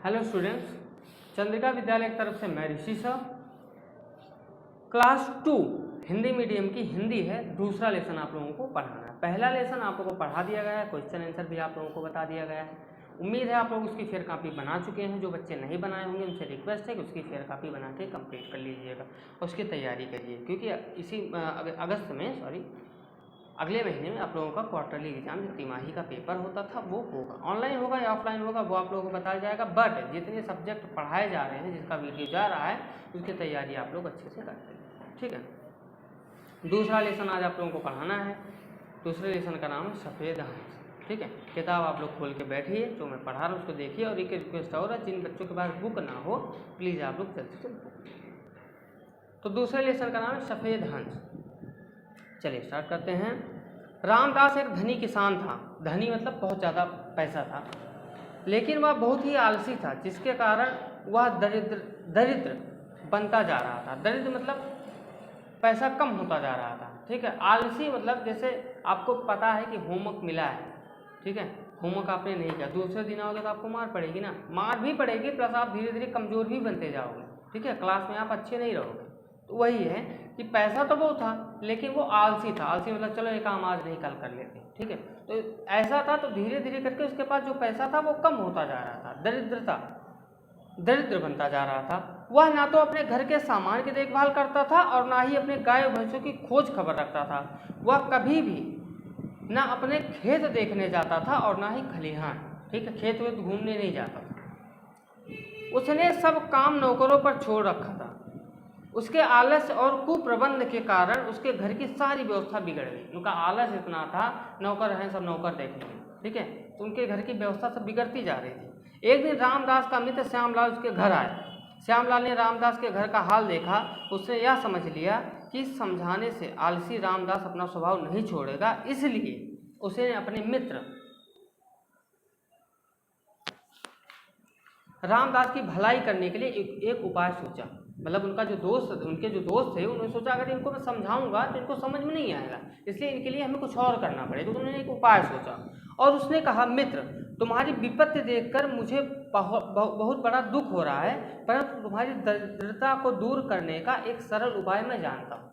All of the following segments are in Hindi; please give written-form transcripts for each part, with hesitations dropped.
हेलो स्टूडेंट्स, चंद्रिका विद्यालय की तरफ से मैं ऋषि सर। क्लास 2 हिंदी मीडियम की हिंदी है, दूसरा लेसन आप लोगों को पढ़ाना है। पहला लेसन आप लोगों को पढ़ा दिया गया है, क्वेश्चन आंसर भी आप लोगों को बता दिया गया है। उम्मीद है आप लोग उसकी फेयर कापी बना चुके हैं। जो बच्चे नहीं बनाए होंगे उनसे रिक्वेस्ट है कि उसकी फेयर कापी बना के कंप्लीट कर लीजिएगा और उसकी तैयारी करिए, क्योंकि इसी अगस्त में अगले महीने में आप लोगों का क्वार्टरली एग्जाम, जो तिमाही का पेपर होता था, वो होगा। ऑनलाइन होगा या ऑफलाइन होगा वो आप लोगों को बताया जाएगा। बट जितने सब्जेक्ट पढ़ाए जा रहे हैं, जिसका वीडियो जा रहा है, उसकी तैयारी आप लोग अच्छे से करते हैं, ठीक है। दूसरा लेसन आज आप लोगों को पढ़ाना है। दूसरे लेसन का नाम है सफ़ेद हंस, ठीक है। किताब आप लोग खोल के बैठिए, जो मैं पढ़ा रहा हूँ उसको देखिए। और एक रिक्वेस्ट और है, जिन बच्चों के पास बुक ना हो प्लीज़ आप लोग जल्दी से बुक। तो दूसरे लेसन का नाम है सफ़ेद हंस। चलिए स्टार्ट करते हैं। रामदास एक धनी किसान था। धनी मतलब बहुत ज़्यादा पैसा था, लेकिन वह बहुत ही आलसी था, जिसके कारण वह दरिद्र बनता जा रहा था। दरिद्र मतलब पैसा कम होता जा रहा था, ठीक है। आलसी मतलब जैसे आपको पता है कि होमवर्क मिला है, ठीक है, होमवर्क आपने नहीं किया, दूसरे दिन आओगे तो आपको मार पड़ेगी ना, मार भी पड़ेगी, प्लस आप धीरे धीरे कमज़ोर भी बनते जाओगे, ठीक है। क्लास में आप अच्छे नहीं रहोगे। तो वही है कि पैसा तो वो था, लेकिन वो आलसी था। आलसी मतलब चलो ये काम आज नहीं कल कर लेते, ठीक है। तो ऐसा था, तो धीरे धीरे करके उसके पास जो पैसा था वो कम होता जा रहा था, दरिद्र बनता जा रहा था। वह ना तो अपने घर के सामान की देखभाल करता था और ना ही अपने गाय भैंसों की खोज खबर रखता था। वह कभी भी ना अपने खेत देखने जाता था और ना ही खलिहान, ठीक है, खेत वेत घूमने नहीं जाता था। उसने सब काम नौकरों पर छोड़ रखा था। उसके आलस और कुप्रबंध के कारण उसके घर की सारी व्यवस्था बिगड़ गई। उनका आलस इतना था, नौकर हैं सब नौकर देखेंगे, ठीक है, तो उनके घर की व्यवस्था सब बिगड़ती जा रही थी। एक दिन रामदास का मित्र श्यामलाल उसके घर आया। श्यामलाल ने रामदास के घर का हाल देखा। उसने यह समझ लिया कि समझाने से आलसी रामदास अपना स्वभाव नहीं छोड़ेगा, इसलिए उसने अपने मित्र रामदास की भलाई करने के लिए एक उपाय सोचा। मतलब उनके जो दोस्त थे, उन्होंने सोचा अगर इनको मैं समझाऊंगा तो इनको समझ में नहीं आएगा, इसलिए इनके लिए हमें कुछ और करना पड़ेगा। तो उन्होंने एक उपाय सोचा और उसने कहा, मित्र, तुम्हारी विपत्ति देखकर मुझे बहुत बड़ा दुख हो रहा है, परंतु तुम्हारी दरिद्रता को दूर करने का एक सरल उपाय मैं जानता हूँ।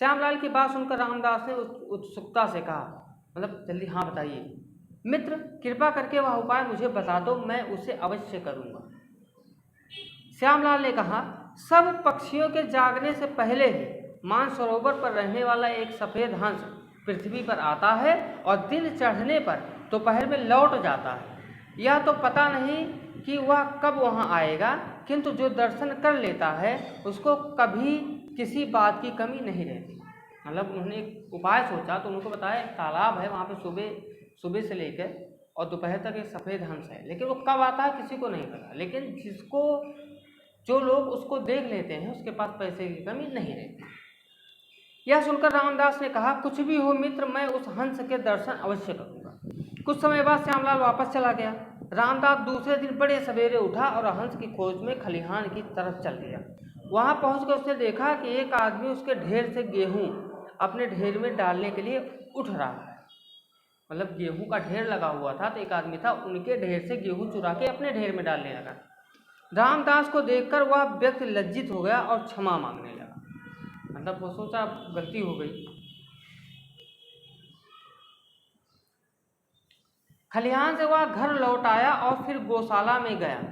श्यामलाल की बात सुनकर रामदास ने उत्सुकता से कहा, मतलब जल्दी हाँ बताइए। मित्र, कृपा करके वह उपाय मुझे बता दो, मैं उसे अवश्य करूँगा। श्यामलाल ने कहा, सब पक्षियों के जागने से पहले ही मानसरोवर पर रहने वाला एक सफ़ेद हंस पृथ्वी पर आता है और दिन चढ़ने पर दोपहर में लौट जाता है। यह तो पता नहीं कि वह कब वहाँ आएगा, किंतु जो दर्शन कर लेता है उसको कभी किसी बात की कमी नहीं रहती। मतलब उन्होंने एक उपाय सोचा, तो उनको बताया एक तालाब है, वहाँ पे सुबह से लेकर और दोपहर तक एक सफ़ेद हंस है, लेकिन वो कब आता है किसी को नहीं पता, लेकिन जो लोग उसको देख लेते हैं उसके पास पैसे की कमी नहीं रहती। यह सुनकर रामदास ने कहा, कुछ भी हो मित्र, मैं उस हंस के दर्शन अवश्य करूँगा। कुछ समय बाद श्यामलाल वापस चला गया। रामदास दूसरे दिन बड़े सवेरे उठा और हंस की खोज में खलिहान की तरफ चल गया। वहाँ पहुँचकर उसने देखा कि एक आदमी उसके ढेर से गेहूँ अपने ढेर में डालने के लिए उठ रहा है। मतलब गेहूँ का ढेर लगा हुआ था, तो एक आदमी था, उनके ढेर से गेहूँ चुरा के अपने ढेर में डालने लगा। रामदास को देखकर वह व्यक्ति लज्जित हो गया और क्षमा मांगने लगा। मतलब वो सोचा गलती हो गई। खलिहान से वह घर लौट आया और फिर गौशाला में गया।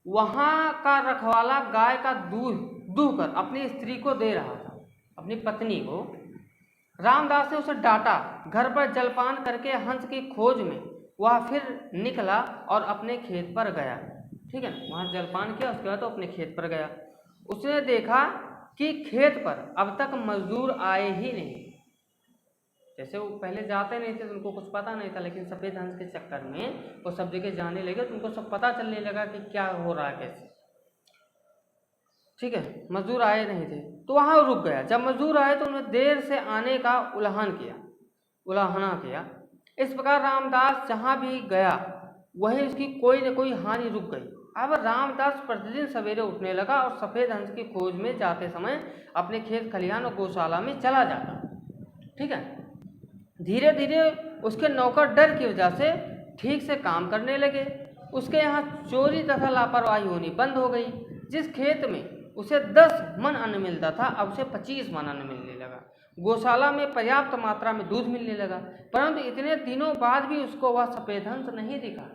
वहाँ का रखवाला गाय का दूध दूहकर अपनी स्त्री को दे रहा था, अपनी पत्नी को। रामदास ने उसे डांटा। घर पर जलपान करके हंस की खोज में वह फिर निकला और अपने खेत पर गया, ठीक है। वहाँ जलपान किया, उसके बाद तो अपने खेत पर गया। उसने देखा कि खेत पर अब तक मजदूर आए ही नहीं। जैसे वो पहले जाते नहीं थे तो उनको कुछ पता नहीं था, लेकिन सफ़ेद हंस के चक्कर में वो सब जगह जाने लगे तो उनको सब पता चलने लगा कि क्या हो रहा है, कैसे, ठीक है। मजदूर आए नहीं थे तो वहाँ रुक गया। जब मजदूर आए तो उन्होंने देर से आने का उलाहना किया। इस प्रकार रामदास जहाँ भी गया वहीं उसकी कोई न कोई हानि रुक गई। अब रामदास प्रतिदिन सवेरे उठने लगा और सफ़ेद हंस की खोज में जाते समय अपने खेत खलिहान और गौशाला में चला जाता, ठीक है। धीरे धीरे उसके नौकर डर की वजह से ठीक से काम करने लगे। उसके यहाँ चोरी तथा लापरवाही होनी बंद हो गई। जिस खेत में उसे 10 मन अन्न मिलता था, अब उसे 25 मन अन्न मिलने लगा। गौशाला में पर्याप्त मात्रा में दूध मिलने लगा, परंतु इतने दिनों बाद भी उसको वह सफ़ेद हंस नहीं दिखा।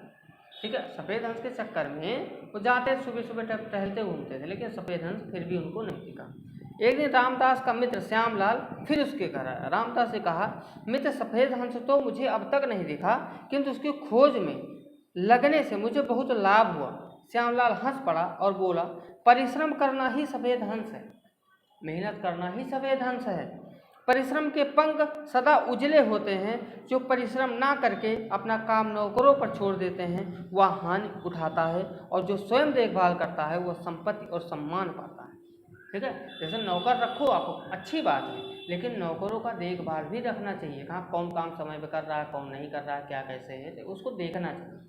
ठीक है, सफ़ेद हंस के चक्कर में वो जाते सुबह सुबह टहलते घूमते थे, लेकिन सफ़ेद हंस फिर भी उनको नहीं दिखा। एक दिन रामदास का मित्र श्यामलाल फिर उसके घर आया। रामदास से कहा, मित्र, सफ़ेद हंस तो मुझे अब तक नहीं दिखा, किंतु उसकी खोज में लगने से मुझे बहुत लाभ हुआ। श्यामलाल हंस पड़ा और बोला, परिश्रम करना ही सफ़ेद हंस है, मेहनत करना ही सफ़ेद हंस है। परिश्रम के पंख सदा उजले होते हैं। जो परिश्रम ना करके अपना काम नौकरों पर छोड़ देते हैं वह हानि उठाता है, और जो स्वयं देखभाल करता है वह संपत्ति और सम्मान पाता है। ठीक है, जैसे नौकर रखो आप, अच्छी बात है, लेकिन नौकरों का देखभाल भी रखना चाहिए। कहाँ कौन काम समय पर कर रहा है, कौन नहीं कर रहा है, क्या कैसे है, तो उसको देखना चाहिए।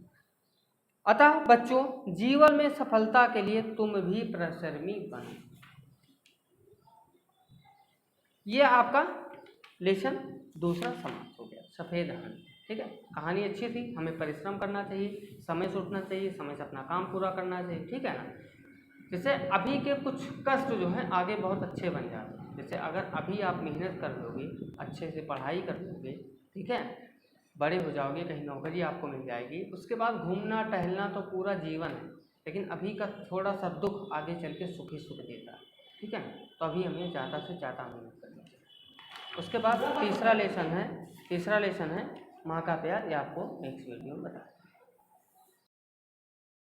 अतः बच्चों, जीवन में सफलता के लिए तुम भी परिश्रमी बनो। ये आपका लेसन दूसरा समाप्त हो गया, सफ़ेद हंस। ठीक है, कहानी अच्छी थी। हमें परिश्रम करना चाहिए, समय से उठना चाहिए, समय से अपना काम पूरा करना चाहिए। ठीक है ना, जैसे अभी के कुछ कष्ट जो हैं आगे बहुत अच्छे बन जाते हैं। जैसे अगर अभी आप मेहनत कर लोगे, अच्छे से पढ़ाई कर लोगे, ठीक है, बड़े हो जाओगे, कहीं नौकरी आपको मिल जाएगी, उसके बाद घूमना टहलना तो पूरा जीवन है, लेकिन अभी का थोड़ा सा दुख आगे चल के सुख ही सुख देता है। ठीक है, तो अभी हमें ज़्यादा से ज़्यादा मेहनत करनी चाहिए। उसके बाद तीसरा लेसन है माँ का प्यार। ये आपको नेक्स्ट वीडियो में बताएं।